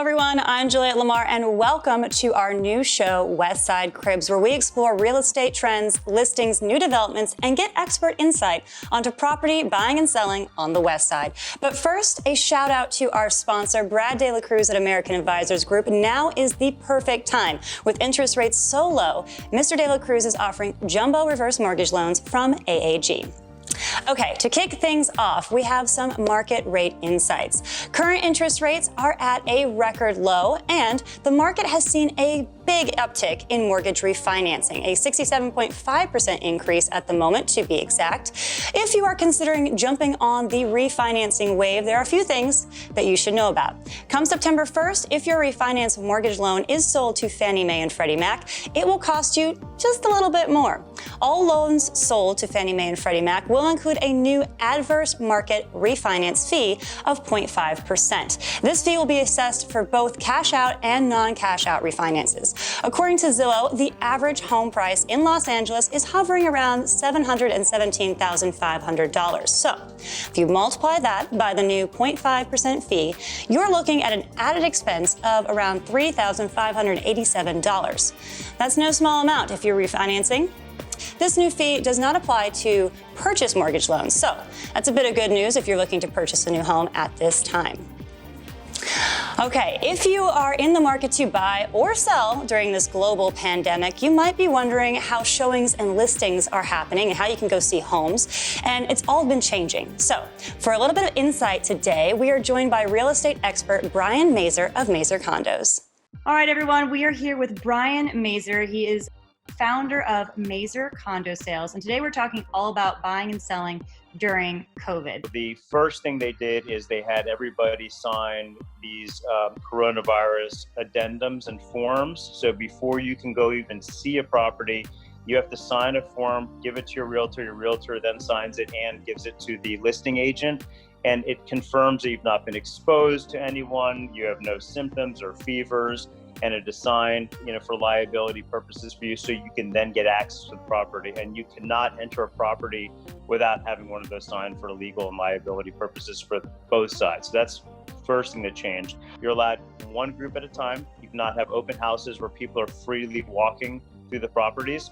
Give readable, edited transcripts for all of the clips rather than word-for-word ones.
Hello everyone, I'm Juliette Lamar and welcome to our new show, Westside Cribz, where we explore real estate trends, listings, new developments, and get expert insight onto property buying and selling on the West Side. But first, a shout out to our sponsor, Brad De La Cruz at American Advisors Group. Now is the perfect time. With interest rates so low, Mr. De La Cruz is offering jumbo reverse mortgage loans from AAG. Okay, to kick things off, we have some market rate insights. Current interest rates are at a record low, and the market has seen a big uptick in mortgage refinancing, a 67.5% increase at the moment, to be exact. If you are considering jumping on the refinancing wave, there are a few things that you should know about. Come September 1st, if your refinance mortgage loan is sold to Fannie Mae and Freddie Mac, it will cost you just a little bit more. All loans sold to Fannie Mae and Freddie Mac will include a new adverse market refinance fee of 0.5%. This fee will be assessed for both cash out and non-cash out refinances. According to Zillow, the average home price in Los Angeles is hovering around $717,500. So if you multiply that by the new 0.5% fee, you're looking at an added expense of around $3,587. That's no small amount if you're refinancing. This new fee does not apply to purchase mortgage loans, so that's a bit of good news if you're looking to purchase a new home at this time. Okay, if you are in the market to buy or sell during this global pandemic, you might be wondering how showings and listings are happening and how you can go see homes, and it's all been changing. So, for a little bit of insight today, we are joined by real estate expert Brian Mazur of Mazur Condos. All right, everyone, we are here with Brian Mazur. He is founder of Mazur Condo Sales, and today we're talking all about buying and selling during COVID. The first thing they did is they had everybody sign these coronavirus addendums and forms. So before you can go even see a property, you have to sign a form, give it to your realtor then signs it and gives it to the listing agent. And it confirms that you've not been exposed to anyone, you have no symptoms or fevers, and it is signed, for liability purposes for you, so you can then get access to the property. And you cannot enter a property without having one of those signed for legal and liability purposes for both sides. So that's the first thing that changed. You're allowed one group at a time. You cannot have open houses where people are freely walking through the properties.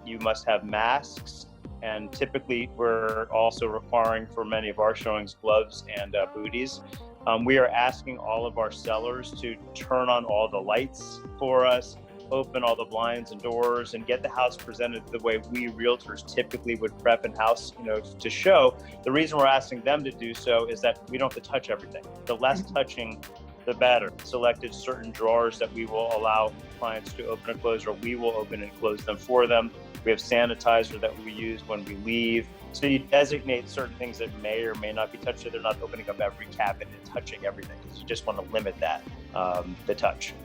You must have masks. And typically, we're also requiring for many of our showings gloves and booties. We are asking all of our sellers to turn on all the lights for us, open all the blinds and doors, and get the house presented the way we realtors typically would prep a house, to show. The reason we're asking them to do so is that we don't have to touch everything. The less touching, the better. Selected certain drawers that we will allow clients to open and close, or we will open and close them for them. We have sanitizer that we use when we leave. So you designate certain things that may or may not be touched, so they're not opening up every cabinet and touching everything, because you just want to limit that, the touch.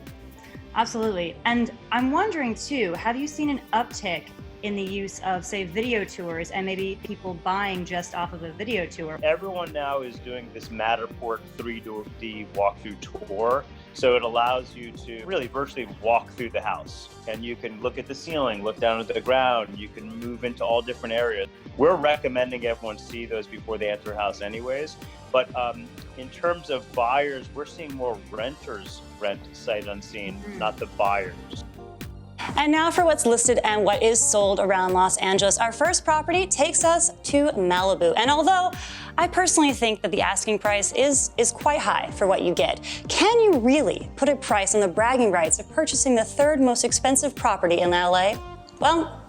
Absolutely. And I'm wondering too, have you seen an uptick in the use of, say, video tours and maybe people buying just off of a video tour? Everyone now is doing this Matterport 3D walkthrough tour. So it allows you to really virtually walk through the house, and you can look at the ceiling, look down at the ground, you can move into all different areas. We're recommending everyone see those before they enter a house anyways. But in terms of buyers, we're seeing more renters rent sight unseen, not the buyers. And now for what's listed and what is sold around Los Angeles. Our first property takes us to Malibu. And although I personally think that the asking price is quite high for what you get, can you really put a price on the bragging rights of purchasing the third most expensive property in LA? Well,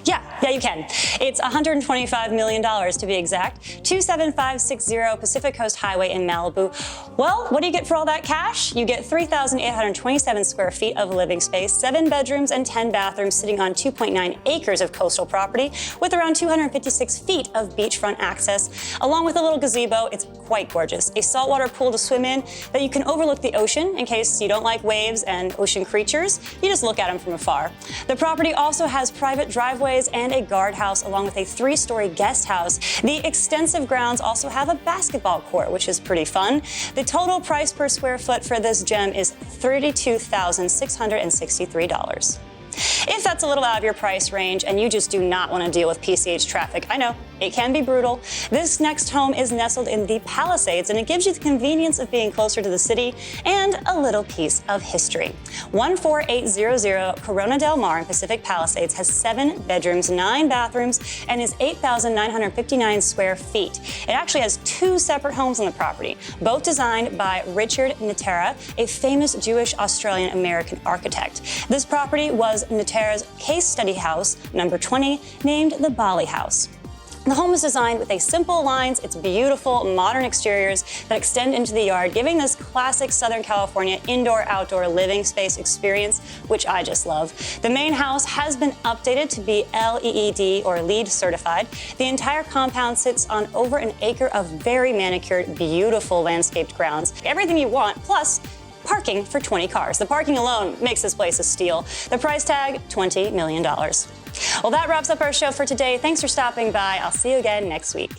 yeah, you can. It's $125 million to be exact. 27560 Pacific Coast Highway in Malibu. Well, what do you get for all that cash? You get 3,827 square feet of living space, 7 bedrooms and 10 bathrooms sitting on 2.9 acres of coastal property with around 256 feet of beachfront access, along with a little gazebo. It's quite gorgeous. A saltwater pool to swim in that you can overlook the ocean in case you don't like waves and ocean creatures. You just look at them from afar. The property also has private driveways and a guardhouse along with a 3-story guest house. The extensive grounds also have a basketball court, which is pretty fun. The total price per square foot for this gem is $32,663. If that's a little out of your price range and you just do not want to deal with PCH traffic, I know, It can be brutal. This next home is nestled in the Palisades, and it gives you the convenience of being closer to the city and a little piece of history. 14800 Corona Del Mar in Pacific Palisades has 7 bedrooms, 9 bathrooms, and is 8,959 square feet. It actually has 2 separate homes on the property, both designed by Richard Natera, a famous Jewish Australian-American architect. This property was Natera's case study house, number 20, named the Bali House. The home is designed with simple lines, its beautiful modern exteriors that extend into the yard, giving this classic Southern California indoor-outdoor living space experience, which I just love. The main house has been updated to be LEED or LEED certified. The entire compound sits on over an acre of very manicured, beautiful landscaped grounds. Everything you want, plus parking for 20 cars. The parking alone makes this place a steal. The price tag, $20 million. Well, that wraps up our show for today. Thanks for stopping by. I'll see you again next week.